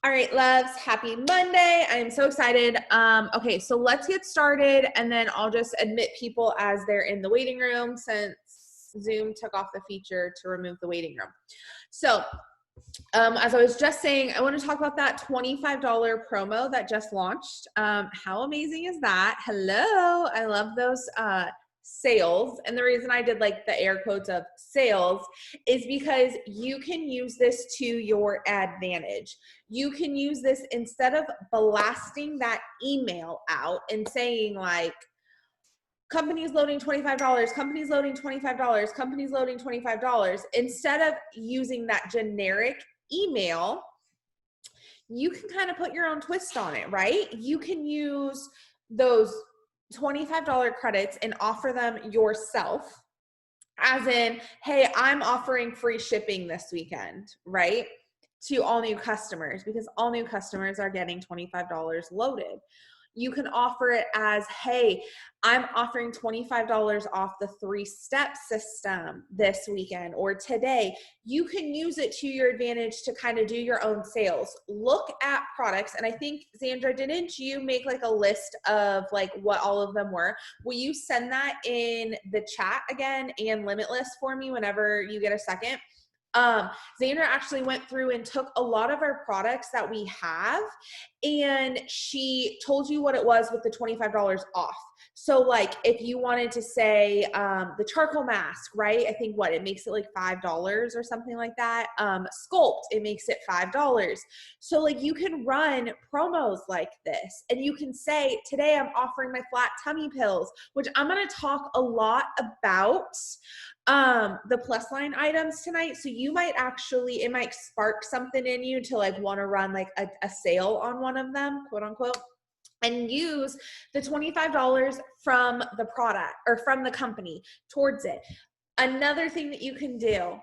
All right, loves, happy Monday. I'm so excited. Okay, so let's get started and then I'll just admit people as they're in the waiting room since Zoom took off the feature to remove the waiting room. So as I was just saying, I want to talk about that $25 promo that just launched. How amazing is that? Hello, I love those sales. And the reason I did like the air quotes of sales is because you can use this to your advantage. You can use this instead of blasting that email out and saying like, companies loading $25, companies loading $25, companies loading $25. Instead of using that generic email, you can kind of put your own twist on it, right? You can use those $25 credits and offer them yourself, as in, hey, I'm offering free shipping this weekend, right? To all new customers, because all new customers are getting $25 loaded. You can offer it as, hey, I'm offering $25 off the 3-step system this weekend or today. You can use it to your advantage to kind of do your own sales. Look at products. And I think, Zandra, didn't you make like a list of like what all of them were? Will you send that in the chat again and limitless for me whenever you get a second? Xandra actually went through and took a lot of our products that we have and she told you what it was with the $25 off. So like if you wanted to say the charcoal mask, right? I think it makes it like $5 or something like that. Sculpt, it makes it $5. So like you can run promos like this and you can say, today I'm offering my flat tummy pills, which I'm going to talk a lot about the plus line items tonight. So you might actually, it might spark something in you to like want to run like a sale on one of them, quote unquote, and use the $25 from the product or from the company towards it. Another thing that you can do,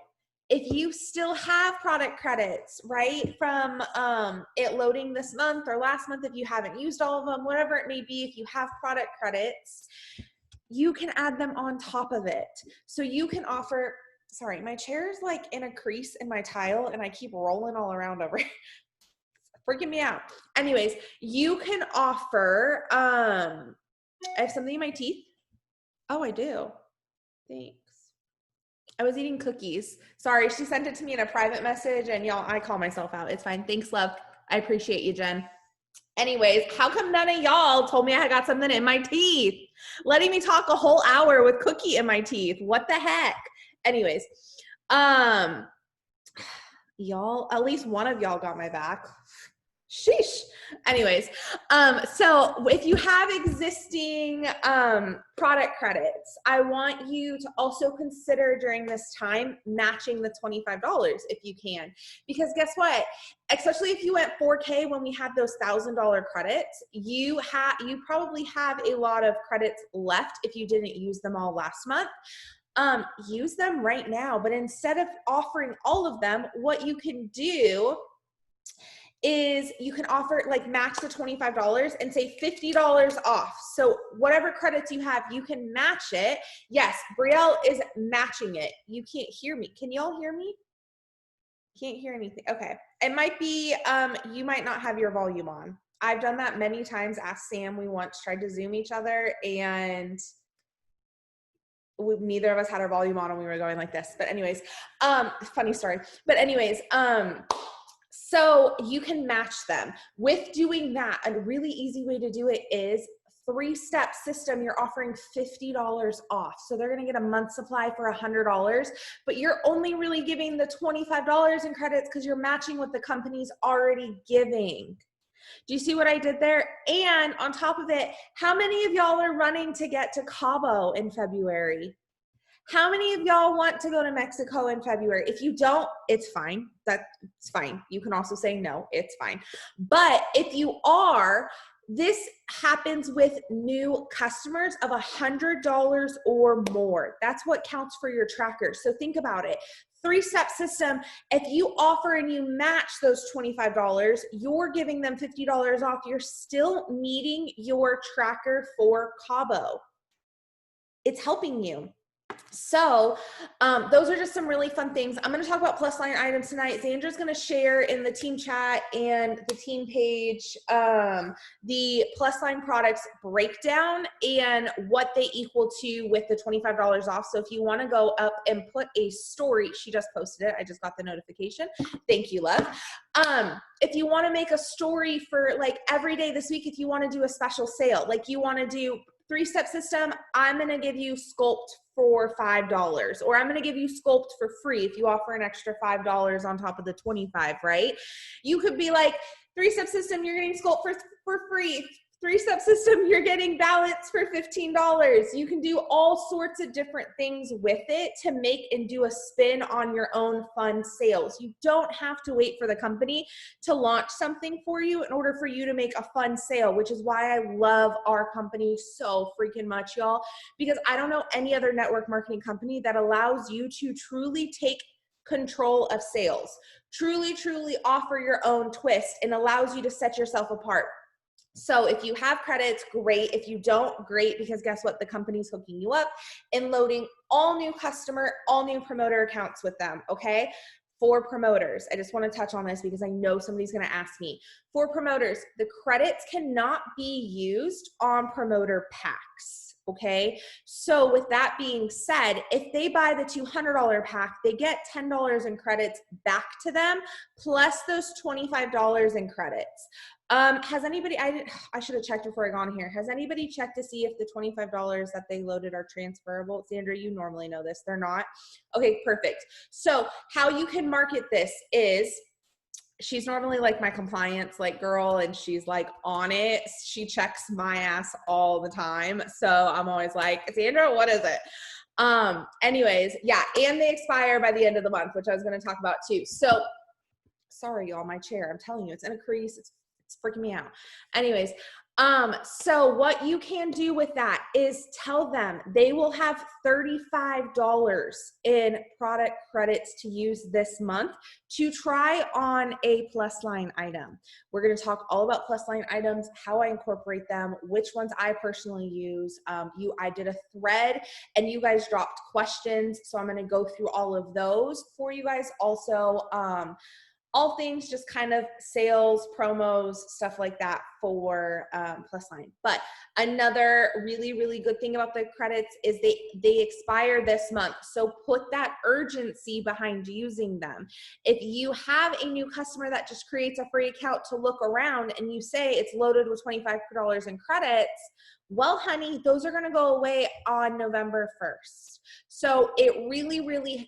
if you still have product credits, right, from it loading this month or last month, if you haven't used all of them, whatever it may be, if you have product credits, you can add them on top of it. So you can offer, sorry, my chair is like in a crease in my tile and I keep rolling all around over here. Freaking me out. Anyways, you can offer, I have something in my teeth. Oh, I do. Thanks. I was eating cookies. Sorry, she sent it to me in a private message and y'all, I call myself out. It's fine. Thanks, love. I appreciate you, Jen. Anyways, how come none of y'all told me I got something in my teeth? Letting me talk a whole hour with cookie in my teeth. What the heck? Anyways, y'all, at least one of y'all got my back. Sheesh. Anyways, so if you have existing product credits, I want you to also consider during this time matching the $25 if you can, because guess what? Especially if you went 4K when we had those $1,000 credits, you probably have a lot of credits left if you didn't use them all last month. Use them right now, but instead of offering all of them, what you can do is you can offer like match the $25 and say $50 off. So whatever credits you have, you can match it. Yes, Brielle is matching it. You can't hear me. Can y'all hear me? Can't hear anything. Okay. It might be, you might not have your volume on. I've done that many times. Ask Sam. We once tried to Zoom each other and neither of us had our volume on and we were going like this. But anyways, funny story. But anyways, so you can match them. With doing that, a really easy way to do it is 3-step system. You're offering $50 off. So they're going to get a month supply for $100, but you're only really giving the $25 in credits because you're matching what the company's already giving. Do you see what I did there? And on top of it, how many of y'all are running to get to Cabo in February? How many of y'all want to go to Mexico in February? If you don't, it's fine. That's fine. You can also say no, it's fine. But if you are, this happens with new customers of $100 or more. That's what counts for your tracker. So think about it. 3-step system, if you offer and you match those $25, you're giving them $50 off. You're still meeting your tracker for Cabo. It's helping you. So those are just some really fun things. I'm going to talk about plus line items tonight. Xandra's going to share in the team chat and the team page the plus line products breakdown and what they equal to with the $25 off. So if you want to go up and put a story, she just posted it. I just got the notification. Thank you, love. If you want to make a story for like every day this week, if you want to do a special sale, like you want to do 3-step system, I'm going to give you Sculpt for $5, or I'm going to give you Sculpt for free if you offer an extra $5 on top of the 25, right? You could be like, 3-step system, you're getting Sculpt for free. 3-step system, you're getting balance for $15. You can do all sorts of different things with it to make and do a spin on your own fun sales. You don't have to wait for the company to launch something for you in order for you to make a fun sale, which is why I love our company so freaking much, y'all, because I don't know any other network marketing company that allows you to truly take control of sales, truly offer your own twist, and allows you to set yourself apart. So if you have credits, great. If you don't, great, because guess what? The company's hooking you up and loading all new customer, all new promoter accounts with them, okay? For promoters, I just want to touch on this because I know somebody's going to ask me. For promoters, the credits cannot be used on promoter packs, okay? So with that being said, if they buy the $200 pack, they get $10 in credits back to them, plus those $25 in credits. Has anybody, I should have checked before I got on here. Has anybody checked to see if the $25 that they loaded are transferable? Sandra, you normally know this. They're not. Okay, perfect. So how you can market this is, she's normally like my compliance like girl, and she's like on it. She checks my ass all the time. So I'm always like, Sandra, what is it? Anyways, yeah, and they expire by the end of the month, which I was going to talk about too. So sorry, y'all, my chair, I'm telling you, it's in a crease. It's freaking me out. Anyways, so what you can do with that is tell them they will have $35 in product credits to use this month to try on a plus line item. We're going to talk all about plus line items, how I incorporate them, which ones I personally use. I did a thread and you guys dropped questions. So I'm going to go through all of those for you guys. Also, all things just kind of sales, promos, stuff like that for plus line. But another really good thing about the credits is they expire this month. So put that urgency behind using them. If you have a new customer that just creates a free account to look around and you say it's loaded with $25 in credits, well, honey, those are going to go away on November 1st. So it really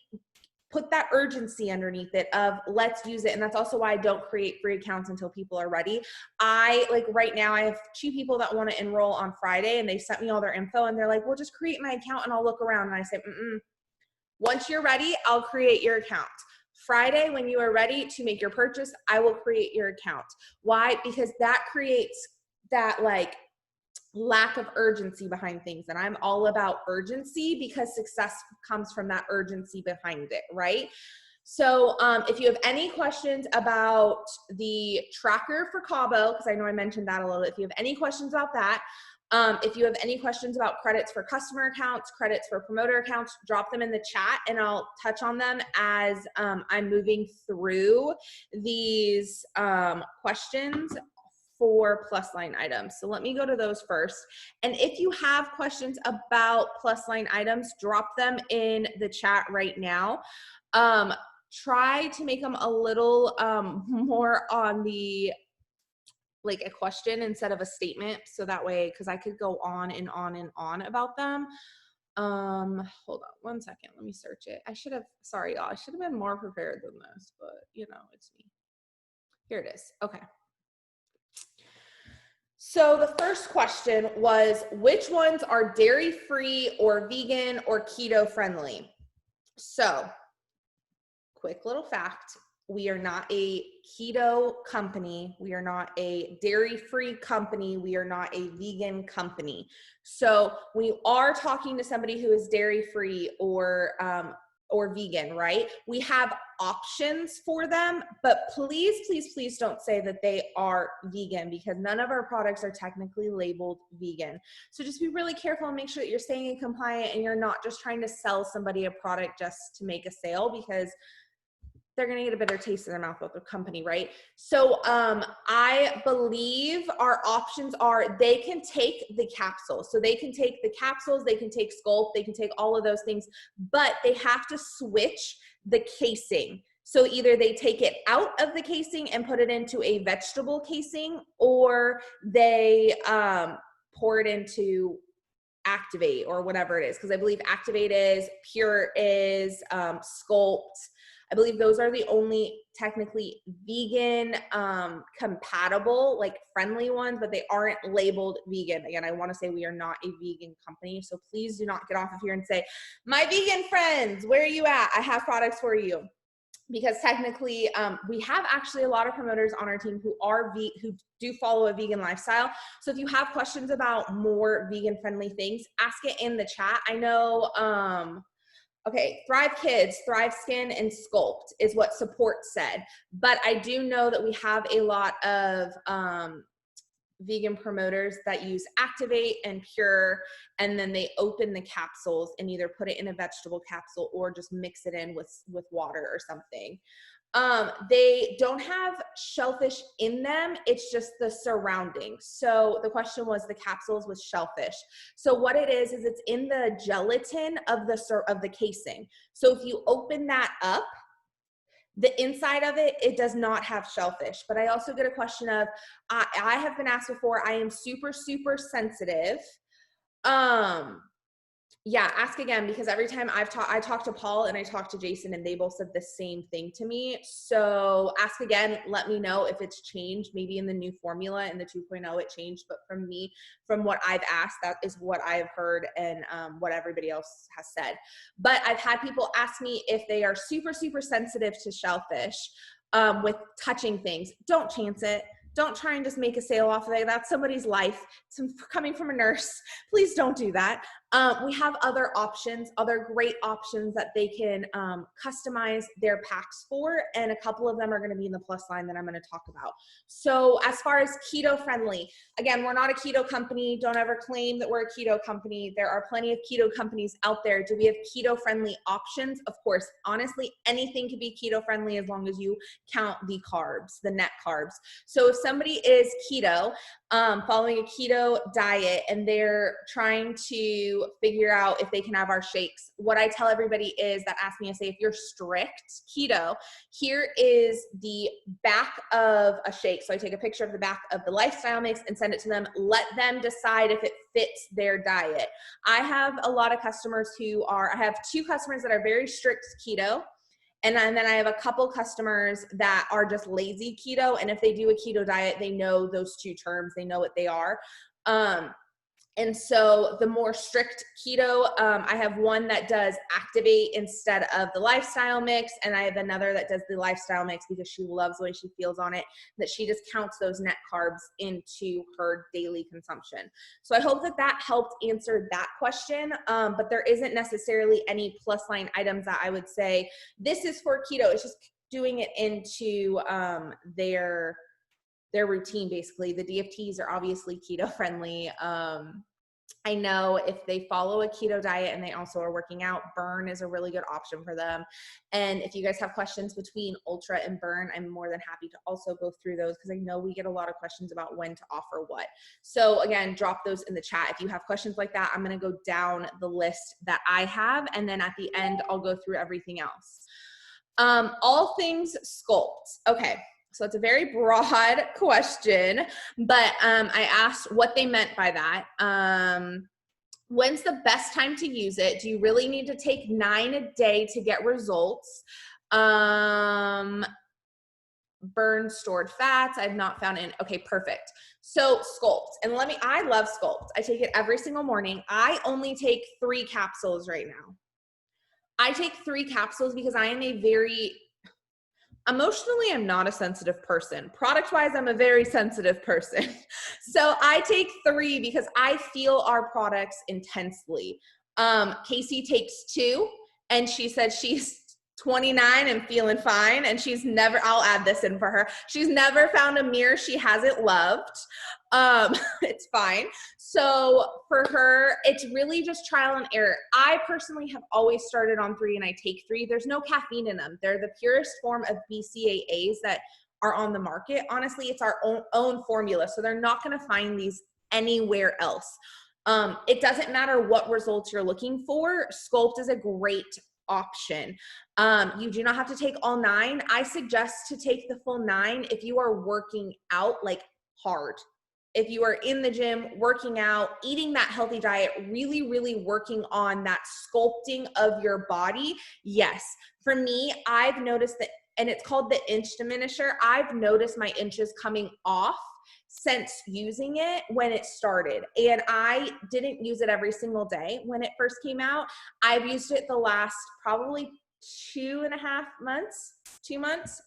put that urgency underneath it of let's use it. And that's also why I don't create free accounts until people are ready. Right now I have 2 people that want to enroll on Friday and they sent me all their info and they're like, well, just create my account and I'll look around. And I say, once you're ready, I'll create your account. Friday, when you are ready to make your purchase, I will create your account. Why? Because that creates that like lack of urgency behind things. And I'm all about urgency because success comes from that urgency behind it, right? So if you have any questions about the tracker for Cabo, because I know I mentioned that a little bit, if you have any questions about that, if you have any questions about credits for customer accounts, credits for promoter accounts, drop them in the chat and I'll touch on them as I'm moving through these questions for plus line items. So let me go to those first. And if you have questions about plus line items, drop them in the chat right now. Try to make them a little more on the like a question instead of a statement. So that way, because I could go on and on about them. Hold on one second. Let me search it. Sorry, y'all. I should have been more prepared than this, but you know, it's me. Here it is. Okay. So the first question was, which ones are dairy-free or vegan or keto-friendly? So, quick little fact, we are not a keto company. We are not a dairy-free company. We are not a vegan company. So we are talking to somebody who is dairy-free or or vegan, right? We have options for them, but please, please, please don't say that they are vegan, because none of our products are technically labeled vegan. So just be really careful and make sure that you're staying compliant and you're not just trying to sell somebody a product just to make a sale, because they're going to get a bitter taste in their mouth with the company, right? So I believe our options are, they can take the capsules. So they can take the capsules, they can take Sculpt, they can take all of those things, but they have to switch the casing. So either they take it out of the casing and put it into a vegetable casing, or they pour it into Activate or whatever it is. Because I believe Activate is, Pure is, Sculpt. I believe those are the only technically vegan compatible, like friendly ones, but they aren't labeled vegan. Again, I want to say we are not a vegan company. So please do not get off of here and say, my vegan friends, where are you at? I have products for you. Because technically we have actually a lot of promoters on our team who are who do follow a vegan lifestyle. So if you have questions about more vegan friendly things, ask it in the chat. I know, okay, Thrive Kids, Thrive Skin, and Sculpt is what support said. But I do know that we have a lot of vegan promoters that use Activate and Pure, and then they open the capsules and either put it in a vegetable capsule or just mix it in with water or something. They don't have shellfish in them. It's just the surroundings. So the question was the capsules with shellfish. So what it is it's in the gelatin of the casing. So if you open that up, the inside of it, it does not have shellfish. But I also get a question of, I have been asked before, I am super, super sensitive. Yeah, ask again, because every time I talked to Paul and I talked to Jason, and they both said the same thing to me. So ask again, let me know if it's changed. Maybe in the new formula, in the 2.0, it changed. But from me, from what I've asked, that is what I've heard, and what everybody else has said. But I've had people ask me if they are super, super sensitive to shellfish with touching things. Don't chance it. Don't try and just make a sale off of it. That's somebody's life. It's coming from a nurse. Please don't do that. We have other options, other great options that they can customize their packs for. And a couple of them are going to be in the plus line that I'm going to talk about. So as far as keto friendly, again, we're not a keto company. Don't ever claim that we're a keto company. There are plenty of keto companies out there. Do we have keto friendly options? Of course. Honestly, anything can be keto friendly as long as you count the carbs, the net carbs. So if somebody is keto, following a keto diet, and they're trying to figure out if they can have our shakes, what I tell everybody is that ask me, I say, if you're strict keto, here is the back of a shake. So I take a picture of the back of the lifestyle mix and send it to them. Let them decide if it fits their diet. I have a lot of customers I have 2 customers that are very strict keto. And then I have a couple customers that are just lazy keto. And if they do a keto diet, they know those 2 terms. They know what they are. And so the more strict keto, I have one that does Activate instead of the lifestyle mix. And I have another that does the lifestyle mix because she loves the way she feels on it, that she just counts those net carbs into her daily consumption. So I hope that that helped answer that question. But there isn't necessarily any plus line items that I would say, this is for keto. It's just doing it into their routine, basically. The DFTs are obviously keto friendly. I know if they follow a keto diet and they also are working out, Burn is a really good option for them. And if you guys have questions between Ultra and Burn, I'm more than happy to also go through those, because I know we get a lot of questions about when to offer what. So again, drop those in the chat. If you have questions like that, I'm going to go down the list that I have, and then at the end, I'll go through everything else. All things Sculpt. Okay. So it's a very broad question, but I asked what they meant by that. When's the best time to use it? Do you really need to take 9 a day to get results? Burn stored fats. I've not found it. Okay, perfect. So Sculpt, and I love Sculpt. I take it every single morning. I only take 3 capsules right now. I take 3 capsules because I am emotionally, I'm not a sensitive person. Product-wise, I'm a very sensitive person. So I take 3 because I feel our products intensely. Casey takes 2, and she said she's 29 and feeling fine, and she's never, I'll add this in for her, she's never found a mirror she hasn't loved. It's fine. So for her, it's really just trial and error. I personally have always started on 3, and I take 3. There's no caffeine in them. They're the purest form of BCAAs that are on the market. Honestly, it's our own formula, so they're not going to find these anywhere else. It doesn't matter what results you're looking for. Sculpt is a great option. You do not have to take all 9. I suggest to take the full 9 if you are working out like hard. If you are in the gym, working out, eating that healthy diet, really, really working on that sculpting of your body. Yes. For me, I've noticed that, and it's called the inch diminisher. I've noticed my inches coming off since using it when it started. And I didn't use it every single day when it first came out. I've used it the last probably 2.5 months, 2 months,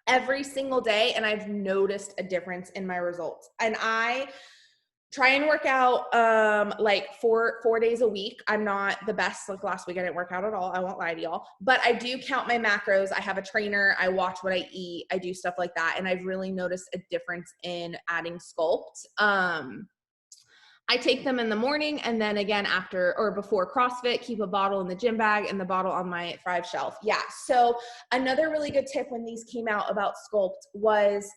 every single day. And I've noticed a difference in my results. And I try and work out like four days a week. I'm not the best. Like last week I didn't work out at all. I won't lie to y'all, but I do count my macros. I have a trainer. I watch what I eat. I do stuff like that. And I've really noticed a difference in adding Sculpt. I take them in the morning, and then again after or before CrossFit, keep a bottle in the gym bag and the bottle on my Thrive shelf. Yeah. So another really good tip when these came out about Sculpt was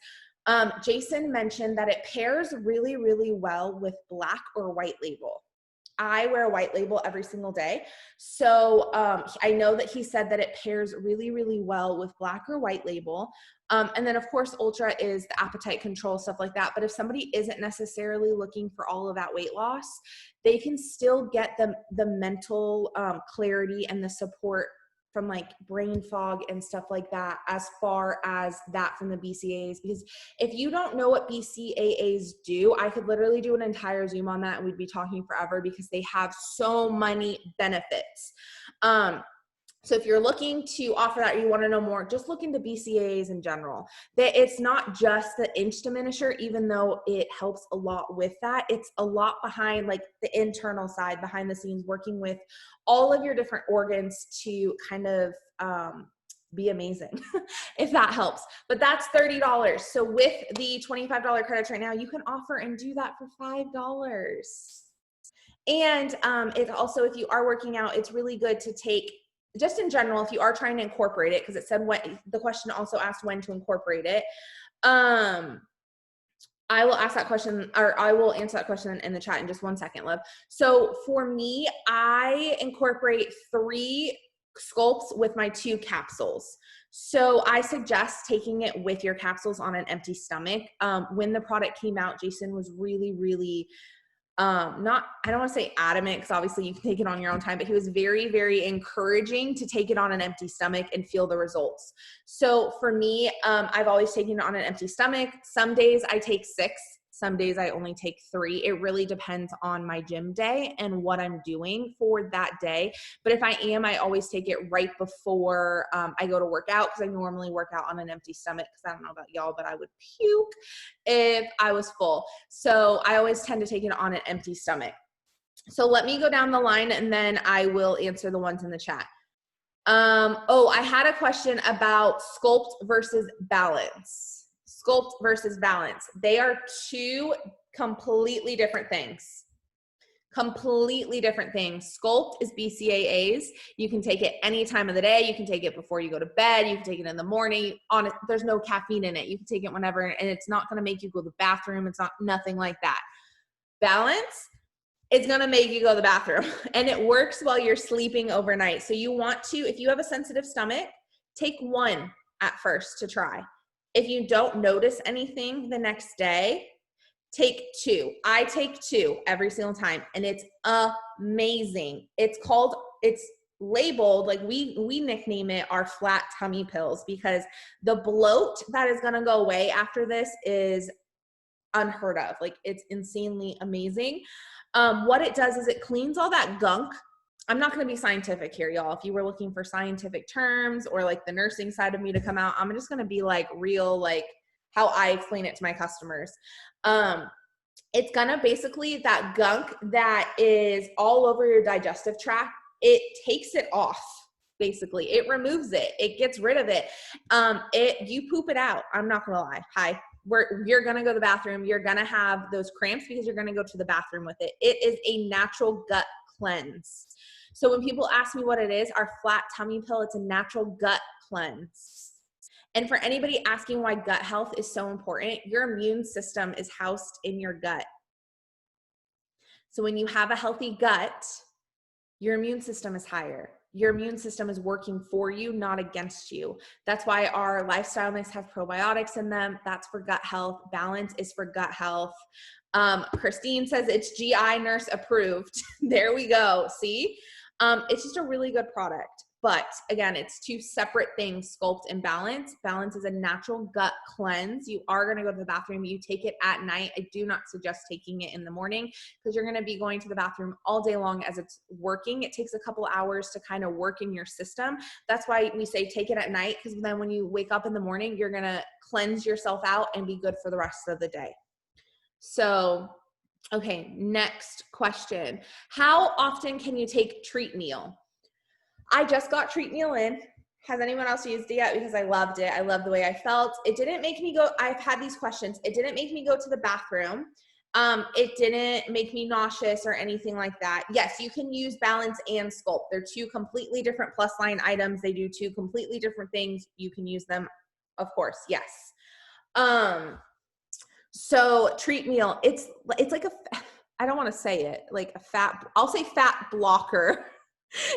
Jason mentioned that it pairs really, really well with black or white label. I wear a white label every single day. So I know that he said that it pairs really, really well with black or white label. And then of course, Ultra is the appetite control, stuff like that. But if somebody isn't necessarily looking for all of that weight loss, they can still get the mental clarity and the support from like brain fog and stuff like that, as far as that from the BCAAs. Because if you don't know what BCAAs do, I could literally do an entire Zoom on that and we'd be talking forever, because they have so many benefits. So if you're looking to offer that, or you want to know more, just look into BCAAs in general. That it's not just the inch diminisher, even though it helps a lot with that. It's a lot behind like the internal side, behind the scenes, working with all of your different organs to kind of be amazing, if that helps. But that's $30. So with the $25 credits right now, you can offer and do that for $5. And it also, if you are working out, it's really good to take, just in general, if you are trying to incorporate it, because it said when, the question also asked when to incorporate it. I will ask that question, or I will answer that question in the chat in just 1 second, love. So for me, I incorporate 3 sculpts with my 2 capsules. So I suggest taking it with your capsules on an empty stomach. When the product came out, Jason was really, really I don't want to say adamant, because obviously you can take it on your own time, but he was very, very encouraging to take it on an empty stomach and feel the results. So for me, I've always taken it on an empty stomach. Some days I take 6, some days I only take 3. It really depends on my gym day and what I'm doing for that day. But if I always take it right before I go to work out, because I normally work out on an empty stomach, because I don't know about y'all, but I would puke if I was full. So I always tend to take it on an empty stomach. So let me go down the line and then I will answer the ones in the chat. I had a question about Sculpt versus Balance. Sculpt versus Balance. They are 2 completely different things. Completely different things. Sculpt is BCAAs. You can take it any time of the day. You can take it before you go to bed. You can take it in the morning. There's no caffeine in it. You can take it whenever, and it's not going to make you go to the bathroom. It's not nothing like that. Balance, it's going to make you go to the bathroom, and it works while you're sleeping overnight. So you want to, if you have a sensitive stomach, take 1 at first to try. If you don't notice anything the next day, take 2. I take 2 every single time, and it's amazing. It's labeled, like we nickname it our flat tummy pills, because the bloat that is going to go away after this is unheard of. Like, it's insanely amazing. What it does is it cleans all that gunk. I'm not going to be scientific here, y'all. If you were looking for scientific terms or like the nursing side of me to come out, I'm just going to be like real, like how I explain it to my customers. It's going to basically, that gunk that is all over your digestive tract, it takes it off. basically. It removes it. It gets rid of it. You poop it out. I'm not gonna lie. Hi. You're gonna go to the bathroom. You're gonna have those cramps because you're gonna go to the bathroom with it. It is a natural gut cleanse. So when people ask me what it is, our flat tummy pill, it's a natural gut cleanse. And for anybody asking why gut health is so important, your immune system is housed in your gut. So when you have a healthy gut, your immune system is higher. Your immune system is working for you, not against you. That's why our lifestyle mix have probiotics in them. That's for gut health. Balance is for gut health. Christine says it's GI nurse approved. There we go. See? It's just a really good product. But again, it's two separate things, Sculpt and Balance. Balance is a natural gut cleanse. You are going to go to the bathroom. You take it at night. I do not suggest taking it in the morning because you're going to be going to the bathroom all day long as it's working. It takes a couple hours to kind of work in your system. That's why we say take it at night, because then when you wake up in the morning, you're going to cleanse yourself out and be good for the rest of the day. So, okay, next question. How often can you take treat meal? I just got treat meal in. Has anyone else used it yet? Because I loved it. I love the way I felt. It didn't make me go, I've had these questions. It didn't make me go to the bathroom. It didn't make me nauseous or anything like that. Yes, you can use Balance and Sculpt. They're two completely different plus line items. They do two completely different things. You can use them, of course, yes. So treat meal, it's like I don't want to say it, like a fat, I'll say fat blocker.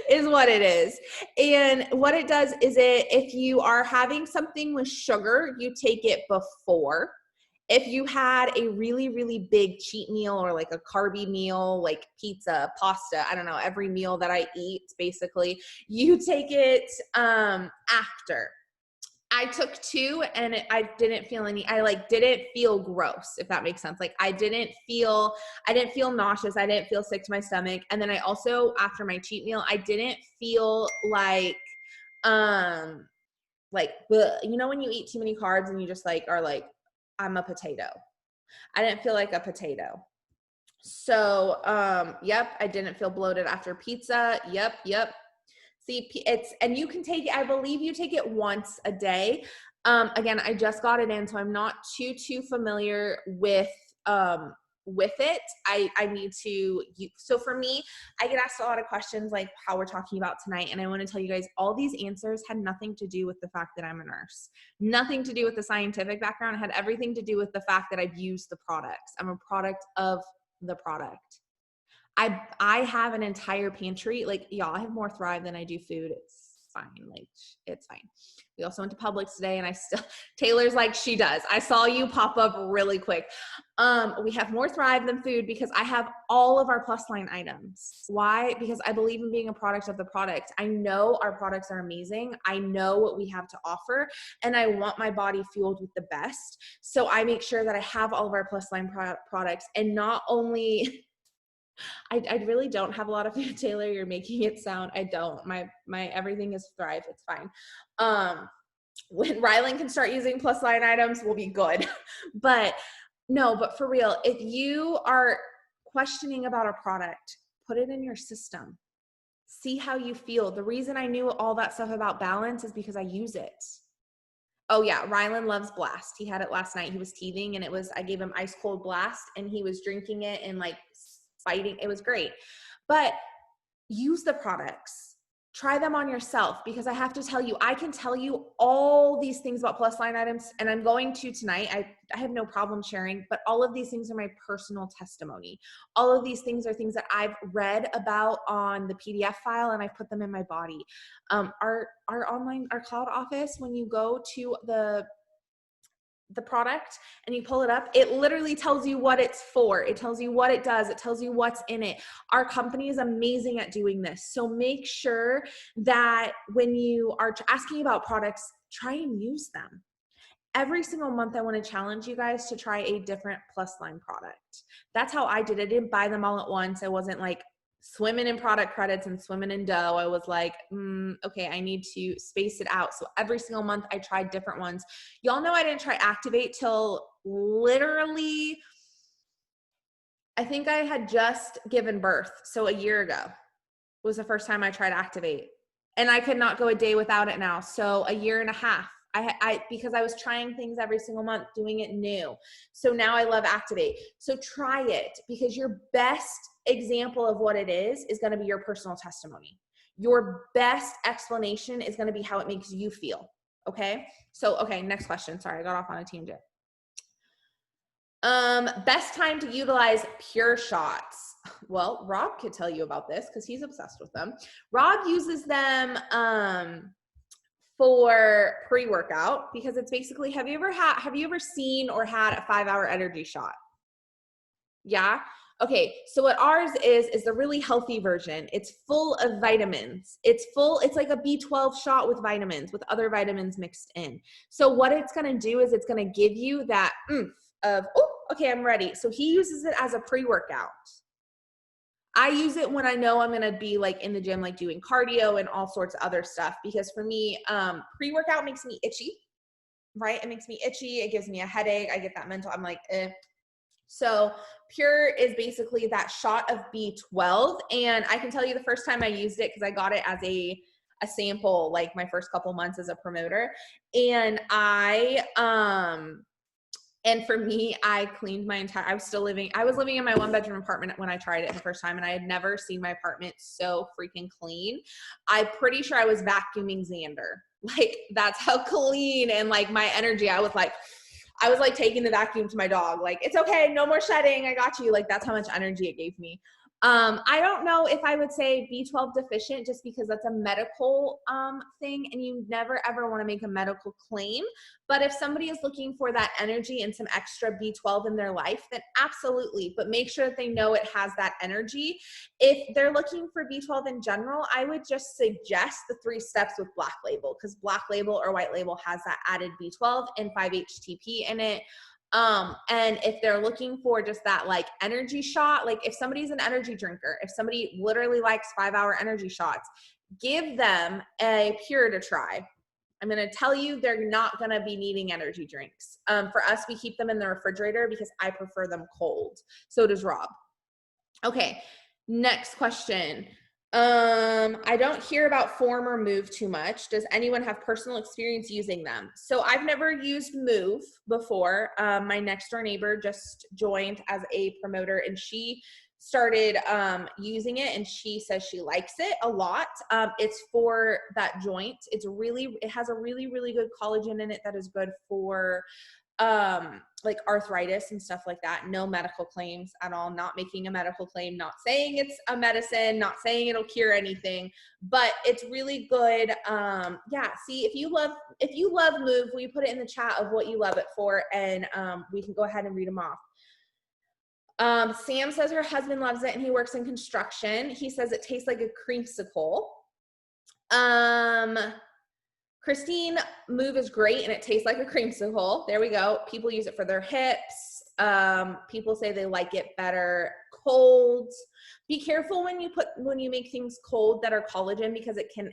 Is what it is. And what it does is if you are having something with sugar, you take it before. If you had a really, really big cheat meal or like a carby meal, like pizza, pasta, I don't know, every meal that I eat, basically, you take it after. I took 2 and I didn't feel didn't feel gross, if that makes sense. Like I didn't feel nauseous. I didn't feel sick to my stomach. And then I also, after my cheat meal, I didn't feel like, bleh. When you eat too many carbs and you just are like, I'm a potato. I didn't feel like a potato. So, yep, I didn't feel bloated after pizza. Yep. See, and you can take it, I believe you take it once a day. Again, I just got it in, so I'm not too familiar with it. I need to, so for me, I get asked a lot of questions like how we're talking about tonight. And I want to tell you guys, all these answers had nothing to do with the fact that I'm a nurse, nothing to do with the scientific background. It had everything to do with the fact that I've used the products. I'm a product of the product. I have an entire pantry. Like, y'all, I have more Thrive than I do food. It's fine. Like, it's fine. We also went to Publix today and Taylor's like, she does. I saw you pop up really quick. We have more Thrive than food because I have all of our plus line items. Why? Because I believe in being a product of the product. I know our products are amazing. I know what we have to offer, and I want my body fueled with the best. So I make sure that I have all of our plus line products, and not only I really don't have a lot of food, Taylor. You're making it sound, I don't. My everything is Thrive. It's fine. When Rylan can start using plus line items, we'll be good. But for real, if you are questioning about a product, put it in your system. See how you feel. The reason I knew all that stuff about Balance is because I use it. Oh yeah, Rylan loves Blast. He had it last night. He was teething, and I gave him ice cold Blast, and he was drinking it and fighting. It was great. But use the products. Try them on yourself, because I have to tell you, I can tell you all these things about plus line items, and I'm going to tonight. I have no problem sharing, but all of these things are my personal testimony. All of these things are things that I've read about on the PDF file, and I put them in my body. Our cloud office, when you go to the product and you pull it up, it literally tells you what it's for. It tells you what it does. It tells you what's in it. Our company is amazing at doing this. So make sure that when you are asking about products, try and use them. Every single month, I want to challenge you guys to try a different plus line product. That's how I did it. I didn't buy them all at once. I wasn't like swimming in product credits and swimming in dough. I was like, okay, I need to space it out. So every single month I tried different ones. Y'all know I didn't try Activate till literally, I think I had just given birth. So a year ago was the first time I tried Activate. and I could not go a day without it now. So a year and a half. Because I was trying things every single month, doing it new. So now I love Activate. So try it, because your best example of what it is going to be your personal testimony. Your best explanation is going to be how it makes you feel. Okay. So, okay. Next question. Sorry, I got off on a tangent. Best time to utilize Pure Shots. Well, Rob could tell you about this because he's obsessed with them. Rob uses them, for pre-workout, because it's basically, have you ever seen or had a 5-hour energy shot? Yeah. Okay. So what ours is the really healthy version. It's full of vitamins. It's like a B12 shot with vitamins, with other vitamins mixed in. So what it's going to do is it's going to give you that oomph of, oh, okay, I'm ready. So he uses it as a pre-workout. I use it when I know I'm going to be like in the gym, like doing cardio and all sorts of other stuff, because for me, pre-workout makes me itchy, right? It makes me itchy. It gives me a headache. I get that mental, I'm like, eh. So Pure is basically that shot of B12. And I can tell you the first time I used it, because I got it as a sample, like my first couple months as a promoter. And and for me, I cleaned my entire, I was living in my 1-bedroom apartment when I tried it the first time, and I had never seen my apartment so freaking clean. I'm pretty sure I was vacuuming Xander. Like, that's how clean, and like my energy, I was like taking the vacuum to my dog. Like, it's okay, no more shedding, I got you. Like, that's how much energy it gave me. I don't know if I would say B12 deficient, just because that's a medical thing, and you never ever want to make a medical claim. But if somebody is looking for that energy and some extra B12 in their life, then absolutely. But make sure that they know it has that energy. If they're looking for B12 in general, I would just suggest the 3 steps with Black Label, because Black Label or White Label has that added B12 and 5-HTP in it. And if they're looking for just that like energy shot, like if somebody's an energy drinker, if somebody literally likes 5-hour energy shots, give them a Pure to try. I'm going to tell you, they're not going to be needing energy drinks. For us, we keep them in the refrigerator because I prefer them cold. So does Rob. Okay. Next question. I don't hear about Form or Move too much. Does anyone have personal experience using them? So I've never used Move before. My next door neighbor just joined as a promoter, and she started using it, and she says she likes it a lot. It's for that joint. It has a really, really good collagen in it that is good for like arthritis and stuff like that. No medical claims at all. Not making a medical claim, not saying it's a medicine, not saying it'll cure anything, but it's really good. Yeah, see, if you love Move, will you put it in the chat of what you love it for, and we can go ahead and read them off. Sam says her husband loves it and he works in construction. He says it tastes like a creamsicle. Christine, Move is great and it tastes like a creamsicle. There we go. People use it for their hips. People say they like it better cold. Be careful when you make things cold that are collagen, because it can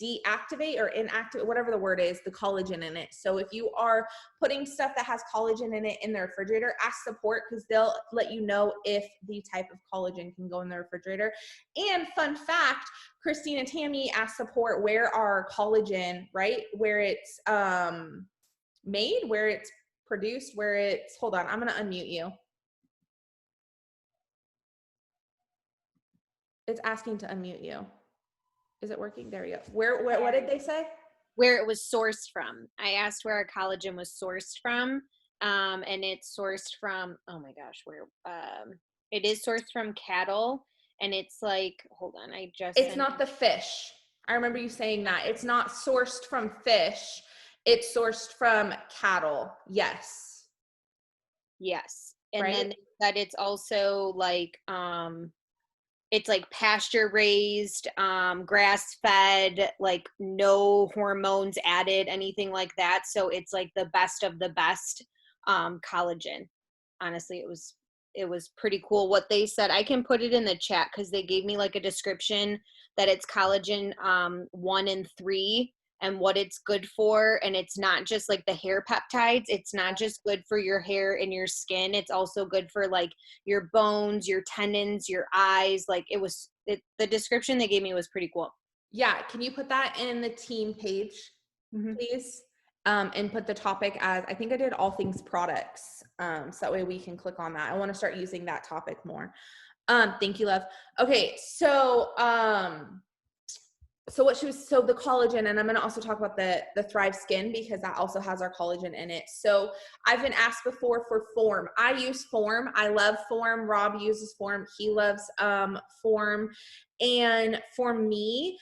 deactivate or inactivate, whatever the word is, the collagen in it. So if you are putting stuff that has collagen in it in the refrigerator, ask support, because they'll let you know if the type of collagen can go in the refrigerator. And fun fact, Christine and Tammy asked support where our collagen, right, where it's made, where it's produced, where it's, hold on, I'm going to unmute you. It's asking to unmute you. Is it working? There we go. Where what did they say? Where it was sourced from. I asked where our collagen was sourced from. And it's sourced from, oh my gosh, where it is sourced from cattle, and it's like, hold on, it's not the fish. I remember you saying that. It's not sourced from fish. It's sourced from cattle. Yes. Yes. And right? Then that it's also like it's like pasture raised, grass fed, like no hormones added, anything like that. So it's like the best of the best collagen. Honestly, it was pretty cool what they said. I can put it in the chat because they gave me like a description that it's collagen 1 and 3 and what it's good for. And it's not just like the hair peptides. It's not just good for your hair and your skin. It's also good for like your bones, your tendons, your eyes. Like the description they gave me was pretty cool. Yeah, can you put that in the team page, Mhm. please? And put the topic as, I think I did all things products. So that way we can click on that. I want to start using that topic more. Thank you, love. Okay, so the collagen, and I'm going to also talk about the Thrive Skin because that also has our collagen in it. So I've been asked before for Form. I use Form. I love Form. Rob uses Form. He loves Form. And for me,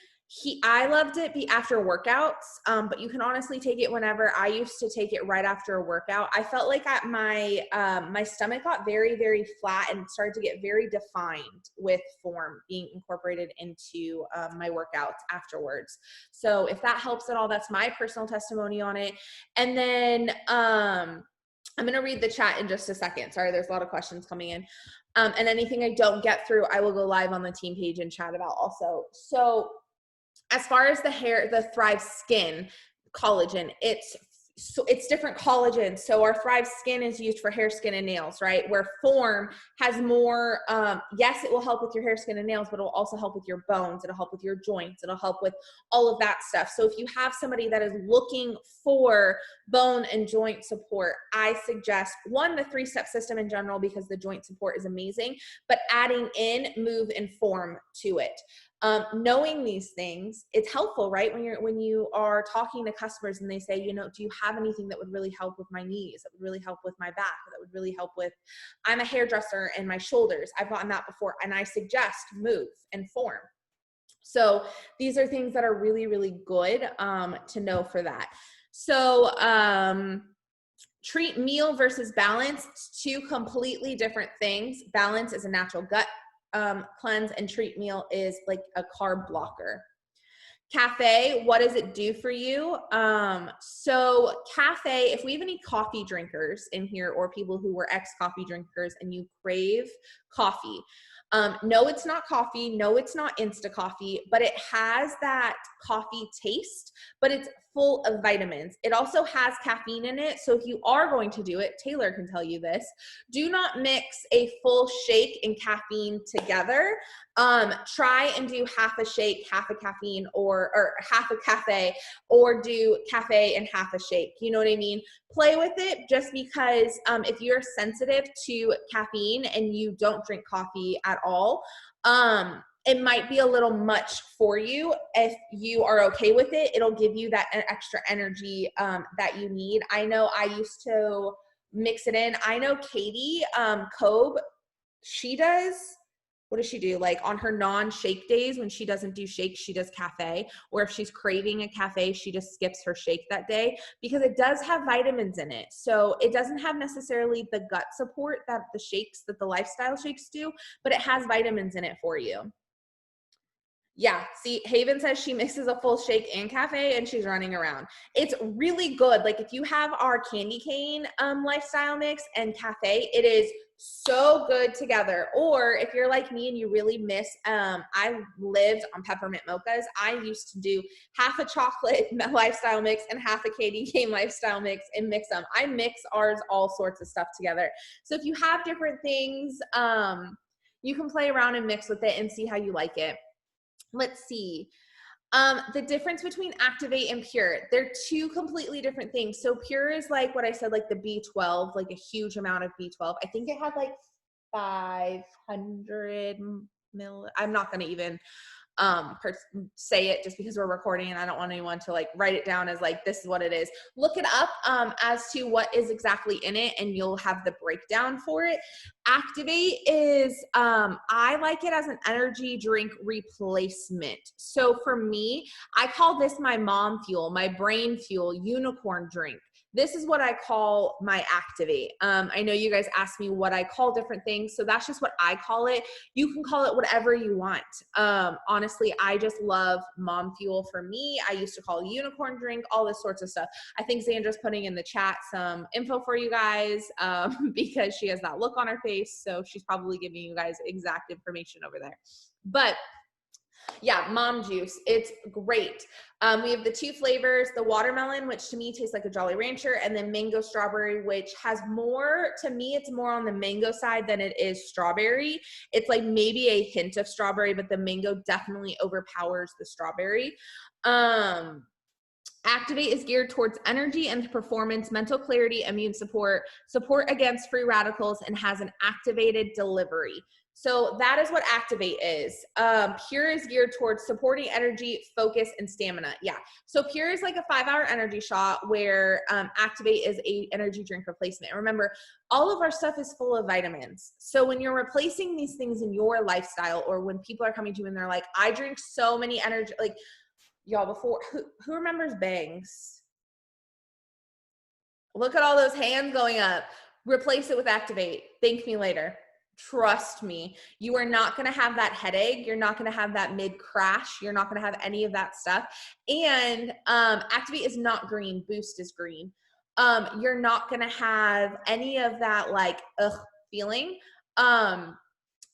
I loved it after workouts, but you can honestly take it whenever. I used to take it right after a workout. I felt like my stomach got very, very flat and started to get very defined with Form being incorporated into my workouts afterwards. So if that helps at all, that's my personal testimony on it. And then I'm going to read the chat in just a second. Sorry, there's a lot of questions coming in. And anything I don't get through, I will go live on the team page and chat about also. So as far as the Thrive Skin collagen, it's different collagen. So our Thrive Skin is used for hair, skin, and nails, right? Where Form has more, yes, it will help with your hair, skin, and nails, but it will also help with your bones. It'll help with your joints. It'll help with all of that stuff. So if you have somebody that is looking for bone and joint support, I suggest the 3-step system in general, because the joint support is amazing, but adding in Move and Form to it. Knowing these things, it's helpful, right? When you are talking to customers and they say, do you have anything that would really help with my knees, that would really help with my back, that would really help with, I'm a hairdresser and my shoulders. I've gotten that before, and I suggest Move and Form. So these are things that are really, really good to know for that. So treat meal versus balance, 2 completely different things. Balance is a natural gut cleanse, and treat meal is like a carb blocker. Cafe, what does it do for you? So cafe, if we have any coffee drinkers in here or people who were ex-coffee drinkers and you crave coffee, no, it's not coffee. No, it's not Insta coffee, but it has that coffee taste, but it's full of vitamins. It also has caffeine in it. So if you are going to do it, Taylor can tell you this, do not mix a full shake and caffeine together. Try and do half a shake, half a caffeine, or half a cafe, or do cafe and half a shake. You know what I mean? Play with it, just because if you're sensitive to caffeine and you don't drink coffee at all, it might be a little much for you. If you are okay with it, it'll give you that extra energy that you need. I know I used to mix it in. I know Katie Kobe, she does, what does she do? Like on her non-shake days, when she doesn't do shakes, she does cafe. Or if she's craving a cafe, she just skips her shake that day, because it does have vitamins in it. So it doesn't have necessarily the gut support that the lifestyle shakes do, but it has vitamins in it for you. Yeah, see, Haven says she mixes a full shake and cafe and she's running around. It's really good. Like if you have our candy cane lifestyle mix and cafe, it is so good together. Or if you're like me and you really miss, I lived on peppermint mochas. I used to do half a chocolate lifestyle mix and half a candy cane lifestyle mix and mix them. I mix ours, all sorts of stuff together. So if you have different things, you can play around and mix with it and see how you like it. Let's see. The difference between Activate and Pure, they're 2 completely different things. So Pure is like what I said, like the B12, like a huge amount of B12. I think it had like 500 I'm not going to even say it just because we're recording and I don't want anyone to like write it down as like, this is what it is. Look it up as to what is exactly in it and you'll have the breakdown for it. Activate is, I like it as an energy drink replacement. So for me, I call this my mom fuel, my brain fuel, unicorn drink. This is what I call my Activate. I know you guys asked me what I call different things, so that's just what I call it. You can call it whatever you want. Honestly, I just love mom fuel for me. I used to call it unicorn drink, all this sorts of stuff. I think Xandra's putting in the chat some info for you guys because she has that look on her face, so she's probably giving you guys exact information over there. But Yeah, mom juice. It's great. We have the 2 flavors, the watermelon, which to me tastes like a Jolly Rancher, and then mango strawberry, which has more, to me, it's more on the mango side than it is strawberry. It's like maybe a hint of strawberry, but the mango definitely overpowers the strawberry. Activate is geared towards energy and performance, mental clarity, immune support, support against free radicals, and has an activated delivery. So that is what Activate is. Pure is geared towards supporting energy, focus, and stamina. Yeah. So Pure is like a 5-hour energy shot, where Activate is a energy drink replacement. And remember, all of our stuff is full of vitamins. So when you're replacing these things in your lifestyle, or when people are coming to you and they're like, I drink so many energy, like, y'all, before, who remembers bangs? Look at all those hands going up. Replace it with Activate. Thank me later. Trust me, you are not going to have that headache. You're not going to have that mid crash. You're not going to have any of that stuff. And Activate is not green. Boost is green. You're not going to have any of that like feeling.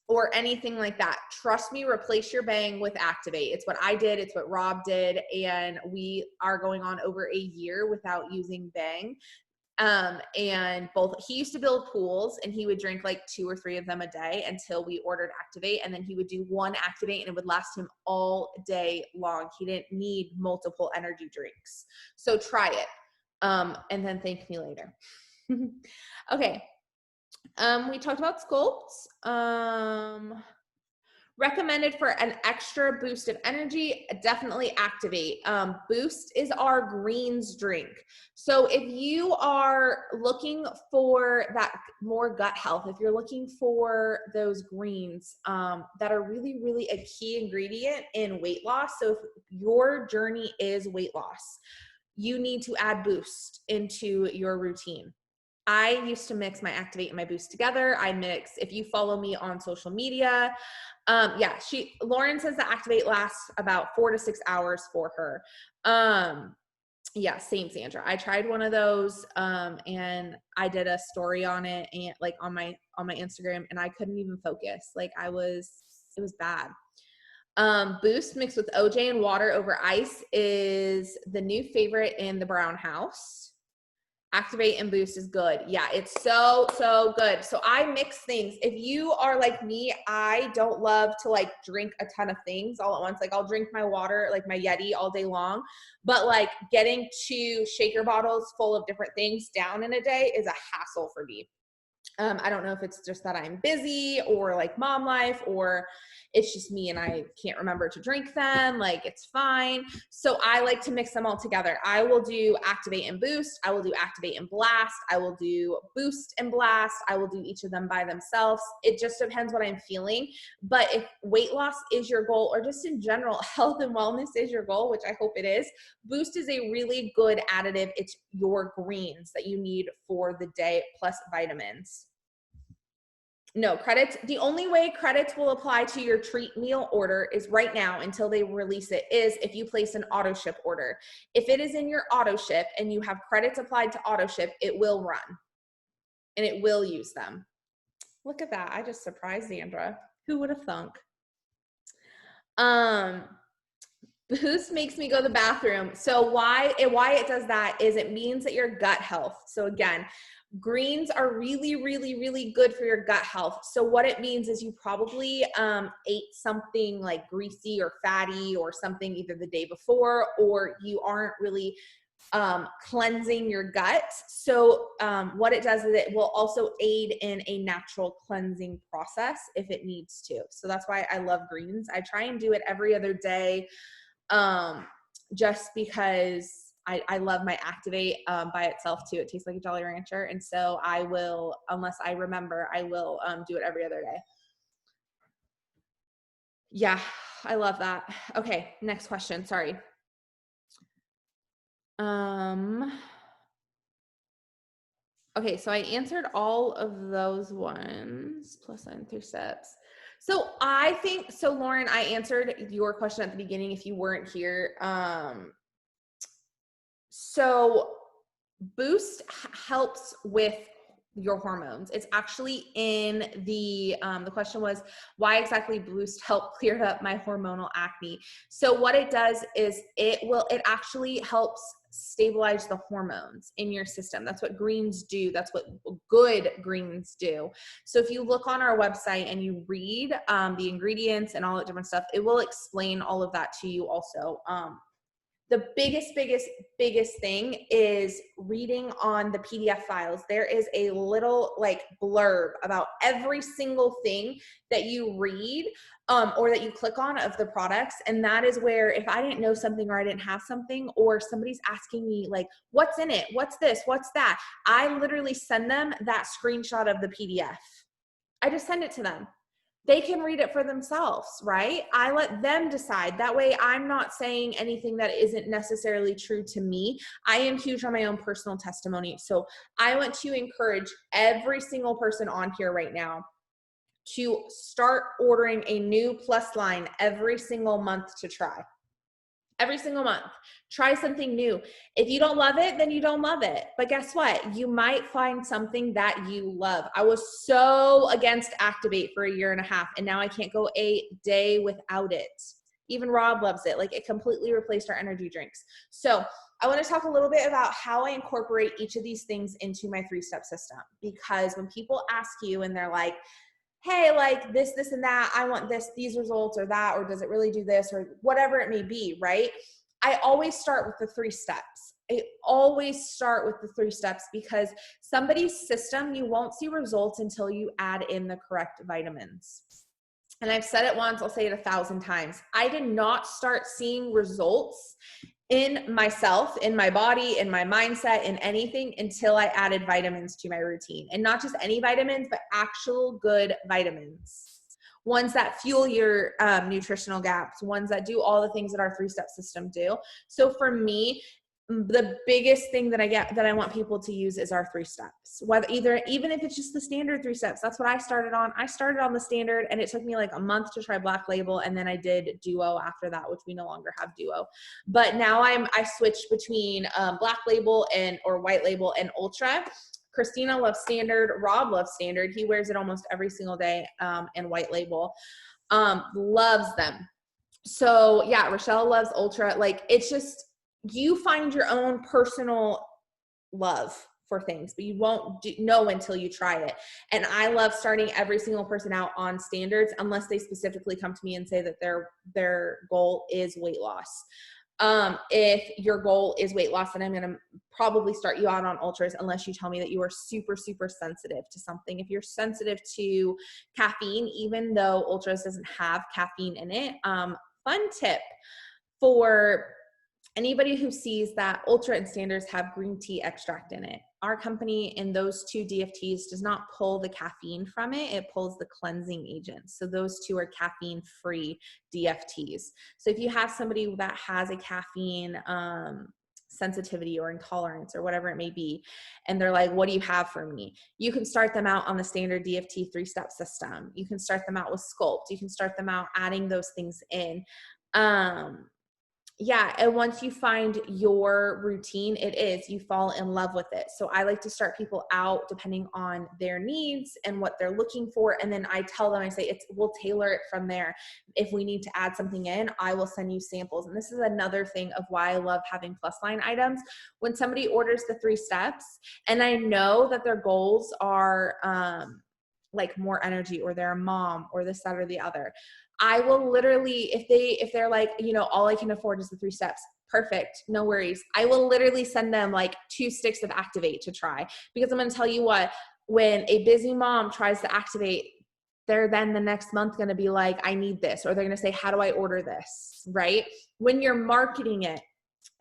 Or anything like that. Trust me, replace your bang with Activate. It's what I did. It's what Rob did. And we are going on over a year without using bang. And he used to build pools, and he would drink like 2 or 3 of them a day until we ordered Activate. And then he would do one Activate and it would last him all day long. He didn't need multiple energy drinks. So try it. And then thank me later. Okay. We talked about sculpts. Recommended for an extra boost of energy, definitely Activate. Boost is our greens drink. So if you are looking for that more gut health, if you're looking for those greens that are really, really a key ingredient in weight loss. So if your journey is weight loss, you need to add Boost into your routine. I used to mix my Activate and my Boost together. If you follow me on social media, Lauren says the Activate lasts about 4 to 6 hours for her. Same, Sandra. I tried one of those, and I did a story on it, and like on my Instagram, and I couldn't even focus. Like it was bad. Boost mixed with OJ and water over ice is the new favorite in the Brown House. Activate and Boost is good. Yeah, it's so good. So I mix things. If you are like me, I don't love to like drink a ton of things all at once. Like I'll drink my water, like my Yeti all day long, but like getting 2 shaker bottles full of different things down in a day is a hassle for me. I don't know if it's just that I'm busy or like mom life, or it's just me and I can't remember to drink them. Like it's fine. So I like to mix them all together. I will do Activate and Boost. I will do Activate and Blast. I will do Boost and Blast. I will do each of them by themselves. It just depends what I'm feeling. But if weight loss is your goal, or just in general, health and wellness is your goal, which I hope it is, Boost is a really good additive. It's your greens that you need for the day plus vitamins. No, credits. The only way credits will apply to your treat meal order is right now until they release it, is if you place an auto ship order. If it is in your auto ship and you have credits applied to auto ship, it will run and it will use them. Look at that. I just surprised Sandra. Who would have thunk? Boost makes me go to the bathroom. So why it does that is it means that your gut health. So again, greens are really, really, really good for your gut health. So what it means is you probably ate something like greasy or fatty or something either the day before, or you aren't really cleansing your gut. So what it does is it will also aid in a natural cleansing process if it needs to. So that's why I love greens. I try and do it every other day just because I love my Activate by itself too. It tastes like a Jolly Rancher. And so I will, unless I remember, I will do it every other day. Yeah, I love that. Okay, next question. Sorry. Okay, so I answered all of those ones, plus 9 through steps. So I think, so Lauren, I answered your question at the beginning if you weren't here. So Boost helps with your hormones. It's actually in the question was, why exactly Boost helped clear up my hormonal acne? So what it does is it actually helps stabilize the hormones in your system. That's what greens do. That's what good greens do. So if you look on our website and you read the ingredients and all that different stuff, it will explain all of that to you also. The biggest thing is reading on the PDF files. There is a little like blurb about every single thing that you read or that you click on of the products. And that is where if I didn't know something or I didn't have something or somebody's asking me like, what's in it? What's this? What's that? I literally send them that screenshot of the PDF. I just send it to them. They can read it for themselves, right? I let them decide. That way I'm not saying anything that isn't necessarily true to me. I am huge on my own personal testimony. So I want to encourage every single person on here right now to start ordering a new plus line every single month to try. Every single month. Try something new. If you don't love it, then you don't love it. But guess what? You might find something that you love. I was so against Activate for 1.5 years, and now I can't go a day without it. Even Rob loves it. Like, it completely replaced our energy drinks. So I want to talk a little bit about how I incorporate each of these things into my 3-step system. Because when people ask you and they're like, hey, like this, and that, I want these results or that, or does it really do this or whatever it may be, right? I always start with the 3 steps. I always start with the 3 steps because somebody's system, you won't see results until you add in the correct vitamins. And I've said it once, I'll say it 1,000 times. I did not start seeing results in myself, in my body, in my mindset, in anything until I added vitamins to my routine. And not just any vitamins, but actual good vitamins. Ones that fuel your nutritional gaps, ones that do all the things that our 3-step system do. So for me, the biggest thing that I want people to use is our 3 steps. Even if it's just the standard 3 steps, that's what I started on. I started on the standard and it took me like a month to try Black Label. And then I did Duo after that, which we no longer have Duo. But now I switched between Black Label or White Label and Ultra. Christina loves standard. Rob loves standard. He wears it almost every single day. And White Label loves them. So yeah, Rochelle loves Ultra. Like, it's just, you find your own personal love for things, but you won't know until you try it. And I love starting every single person out on standards unless they specifically come to me and say that their goal is weight loss. If your goal is weight loss, then I'm going to probably start you out on ultras unless you tell me that you are super, super sensitive to something. If you're sensitive to caffeine, even though ultras doesn't have caffeine in it, fun tip for anybody who sees that Ultra and Standards have green tea extract in it. Our company in those 2 DFTs does not pull the caffeine from it. It pulls the cleansing agents. So those 2 are caffeine-free DFTs. So if you have somebody that has a caffeine sensitivity or intolerance or whatever it may be, and they're like, what do you have for me? You can start them out on the standard DFT 3-step system. You can start them out with Sculpt. You can start them out adding those things in. Yeah, and once you find your routine, you fall in love with it. So I like to start people out depending on their needs and what they're looking for. And then I tell them, I say, we'll tailor it from there. If we need to add something in, I will send you samples. And this is another thing of why I love having plus line items. When somebody orders the 3 steps and I know that their goals are like more energy, or they're a mom, or this, that, or the other, I will literally, if they're like, all I can afford is the 3 steps, perfect, no worries. I will literally send them like 2 sticks of Activate to try, because I'm going to tell you what, when a busy mom tries to Activate, they're then the next month going to be like, I need this, or they're going to say, how do I order this? Right? When you're marketing it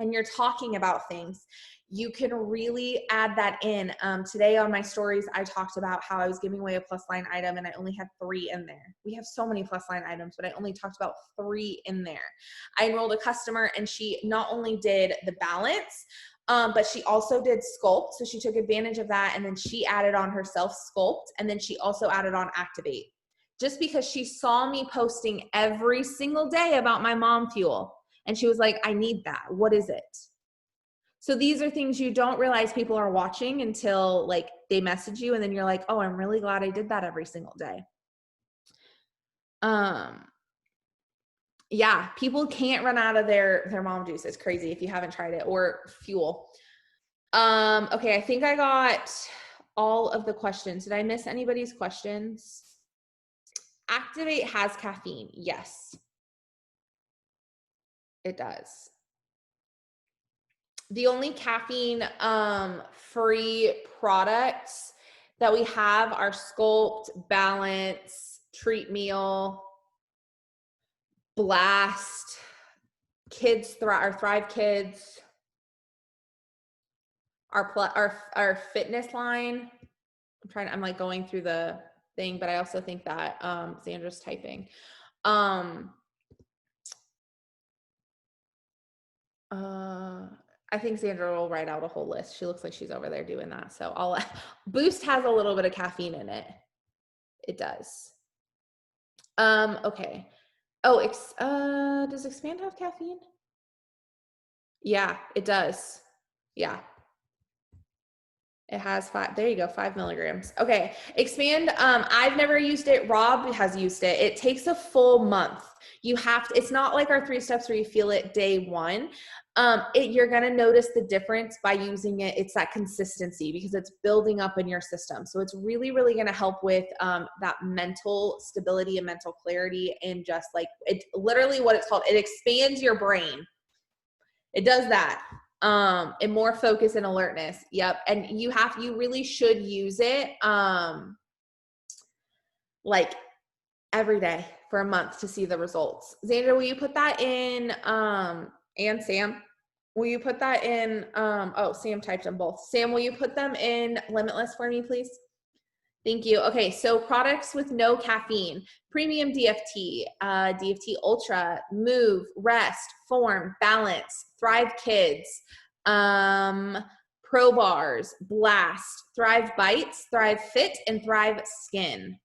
and you're talking about things, you can really add that in. Today on my stories, I talked about how I was giving away a plus line item and I only had 3 in there. We have so many plus line items, but I only talked about 3 in there. I enrolled a customer and she not only did the balance, but she also did Sculpt. So she took advantage of that, and then she added on herself Sculpt, and then she also added on Activate. Just because she saw me posting every single day about my mom fuel. And she was like, I need that. What is it? So these are things you don't realize people are watching until like they message you, and then you're like, oh, I'm really glad I did that every single day. Yeah, people can't run out of their mom juice. It's crazy if you haven't tried it, or fuel. Okay, I think I got all of the questions. Did I miss anybody's questions? Activate has caffeine. Yes, it does. The only caffeine free products that we have are Sculpt, Balance, Treat Meal, Blast, Thrive Kids, our fitness line. I'm like going through the thing, but I also think that Sandra's typing. I think Sandra will write out a whole list. She looks like she's over there doing that. So Boost has a little bit of caffeine in it. It does. Okay. Oh, does Expand have caffeine? Yeah, it does. Yeah. It has 5. There you go, 5 milligrams. Okay, Expand. I've never used it. Rob has used it. It takes a full month. You have to. It's not like our 3 steps where you feel it day one. You're gonna notice the difference by using it. It's that consistency because it's building up in your system. So it's really, really gonna help with that mental stability and mental clarity, and just like it. Literally, what it's called. It expands your brain. It does that. And more focus and alertness. Yep. And you really should use it like every day for a month to see the results. Xandra, will you put that in and Sam? Will you put that in oh, Sam typed them both. Sam, will you put them in Limitless for me, please? Thank you. Okay, so products with no caffeine: Premium DFT, DFT Ultra, Move, Rest, Form, Balance, Thrive Kids, Pro Bars, Blast, Thrive Bites, Thrive Fit, and Thrive Skin.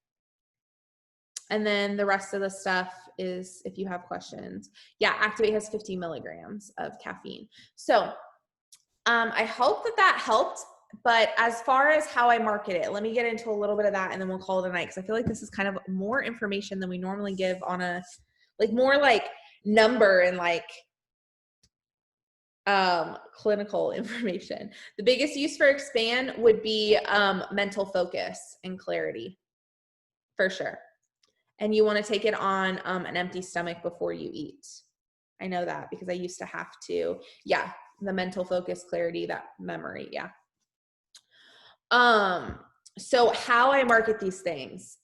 And then the rest of the stuff is if you have questions. Yeah, Activate has 50 milligrams of caffeine. So I hope that helped. But as far as how I market it, let me get into a little bit of that, and then we'll call it a night, because I feel like this is kind of more information than we normally give on a, like, more like number and like clinical information. The biggest use for Expand would be mental focus and clarity, for sure. And you want to take it on an empty stomach before you eat. I know that because I used to have to. Yeah, the mental focus, clarity, that memory. Yeah. So how I market these things,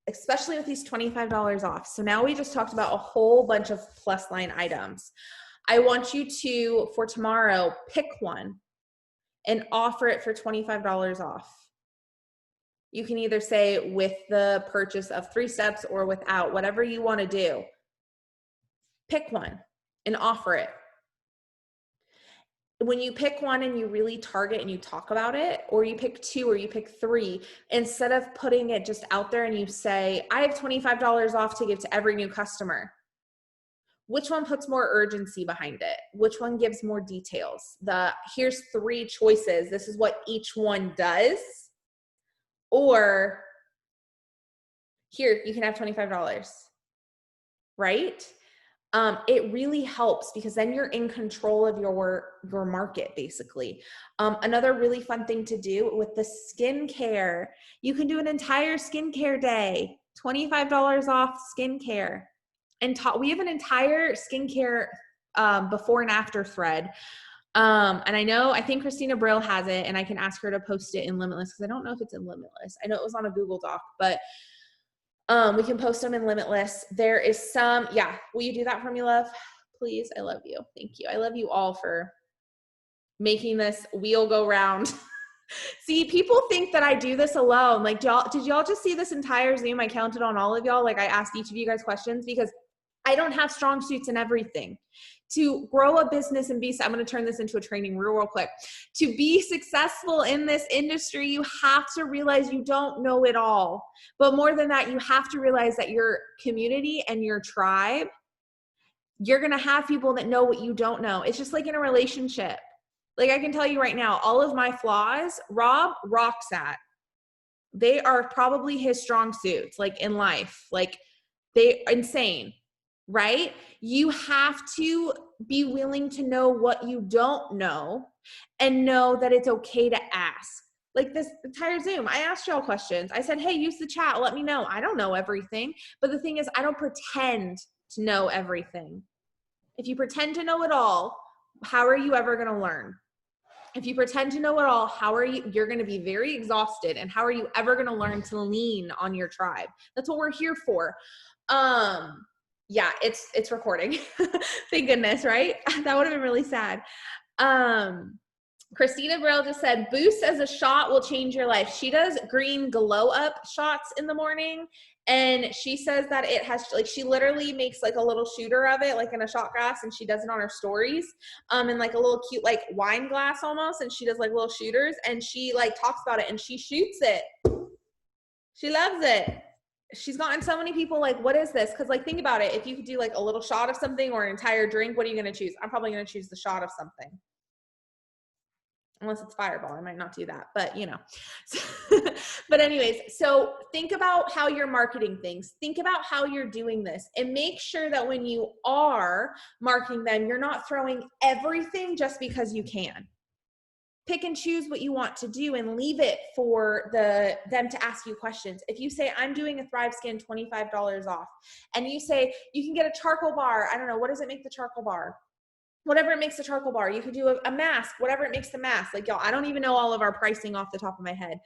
especially with these $25 off. So now we just talked about a whole bunch of plus line items. I want you to, for tomorrow, pick one and offer it for $25 off. You can either say with the purchase of 3 steps or without, whatever you want to do. Pick one and offer it. When you pick one and you really target and you talk about it, or you pick 2 or you pick 3, instead of putting it just out there and you say, I have $25 off to give to every new customer. Which one puts more urgency behind it? Which one gives more details? Here's 3 choices. This is what each one does. Or here, you can have $25, right? It really helps because then you're in control of your market, basically. Another really fun thing to do with the skincare, you can do an entire skincare day, $25 off skincare. And we have an entire skincare before and after thread. And I think Christina Brill has it, and I can ask her to post it in Limitless, because I don't know if it's in Limitless. I know it was on a Google Doc, but we can post them in Limitless. There is some, yeah. Will you do that for me, love? Please. I love you. Thank you. I love you all for making this wheel go round. See, people think that I do this alone. Like, did y'all just see this entire Zoom? I counted on all of y'all. Like, I asked each of you guys questions because I don't have strong suits in everything. To grow a business and I'm going to turn this into a training real quick. To be successful in this industry, you have to realize you don't know it all. But more than that, you have to realize that your community and your tribe, you're going to have people that know what you don't know. It's just like in a relationship. Like I can tell you right now, all of my flaws, Rob rocks at. They are probably his strong suits, like in life. Like they insane, right? You have to be willing to know what you don't know and know that it's okay to ask. Like this entire Zoom, I asked y'all questions. I said, hey, use the chat. Let me know. I don't know everything. But the thing is, I don't pretend to know everything. If you pretend to know it all, how are you ever going to learn? If you pretend to know it all, you're going to be very exhausted. And how are you ever going to learn to lean on your tribe? That's what we're here for. Yeah, it's recording. Thank goodness, right? That would have been really sad. Christina Brill just said, Boost as a shot will change your life. She does green glow up shots in the morning. And she says that it has, like, she literally makes like a little shooter of it, like in a shot glass, and she does it on her stories, and like a little cute, like wine glass almost. And she does like little shooters, and she like talks about it and she shoots it. She loves it. She's gotten so many people like, what is this? Cause like, think about it. If you could do like a little shot of something or an entire drink, what are you going to choose? I'm probably going to choose the shot of something. Unless it's Fireball, I might not do that, but you know. But anyways, so think about how you're marketing things. Think about how you're doing this and make sure that when you are marketing them, you're not throwing everything just because you can. Pick and choose what you want to do and leave it for them to ask you questions. If you say, I'm doing a Thrive Skin $25 off, and you say, you can get a charcoal bar. I don't know, what does it make the charcoal bar? Whatever it makes the charcoal bar. You could do a mask, whatever it makes the mask. Like, y'all, I don't even know all of our pricing off the top of my head.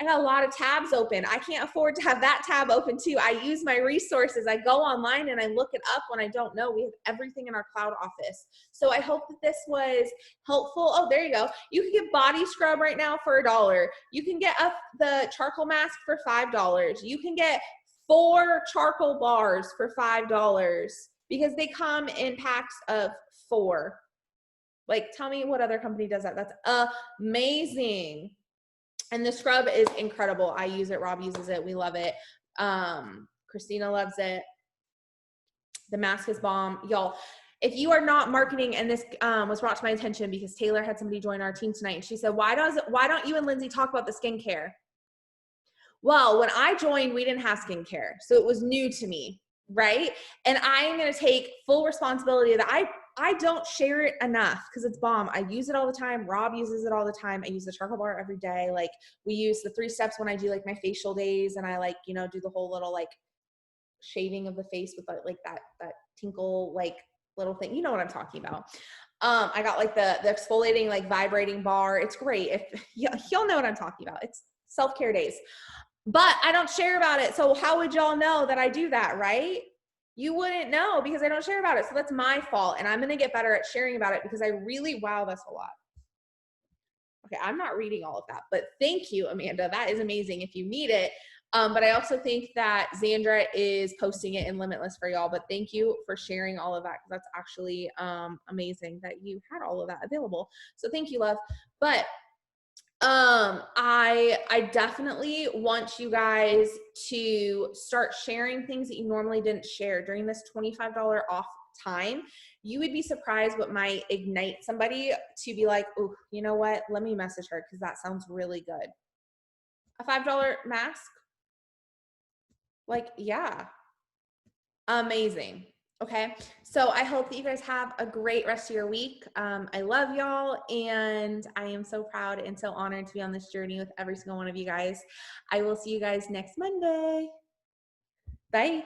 I got a lot of tabs open. I can't afford to have that tab open too. I use my resources. I go online and I look it up when I don't know. We have everything in our cloud office. So I hope that this was helpful. Oh, there you go. You can get body scrub right now for $1. You can get the charcoal mask for $5. You can get 4 charcoal bars for $5 because they come in packs of 4. Like, tell me what other company does that. That's amazing. And the scrub is incredible. I use it. Rob uses it. We love it. Christina loves it. The mask is bomb. Y'all, if you are not marketing, and this was brought to my attention because Taylor had somebody join our team tonight, and she said, why don't you and Lindsay talk about the skincare? Well, when I joined, we didn't have skincare. So it was new to me, right? And I am going to take full responsibility that I don't share it enough because it's bomb. I use it all the time. Rob uses it all the time. I use the charcoal bar every day. Like, we use the 3 steps when I do like my facial days, and I like, you know, do the whole little like shaving of the face with like that tinkle like little thing. You know what I'm talking about. I got like the exfoliating like vibrating bar. It's great. If you'll know what I'm talking about. It's self-care days. But I don't share about it. So how would y'all know that I do that, right? You wouldn't know because I don't share about it. So that's my fault. And I'm going to get better at sharing about it because wow, that's a lot. Okay, I'm not reading all of that, but thank you, Amanda. That is amazing if you need it. But I also think that Xandra is posting it in Limitless for y'all. But thank you for sharing all of that because that's actually amazing that you had all of that available. So thank you, love. But I definitely want you guys to start sharing things that you normally didn't share during this $25 off time. You would be surprised what might ignite somebody to be like, oh, you know what? Let me message her because that sounds really good. A $5 mask? Like, yeah. Amazing. Okay. So I hope that you guys have a great rest of your week. I love y'all, and I am so proud and so honored to be on this journey with every single one of you guys. I will see you guys next Monday. Bye.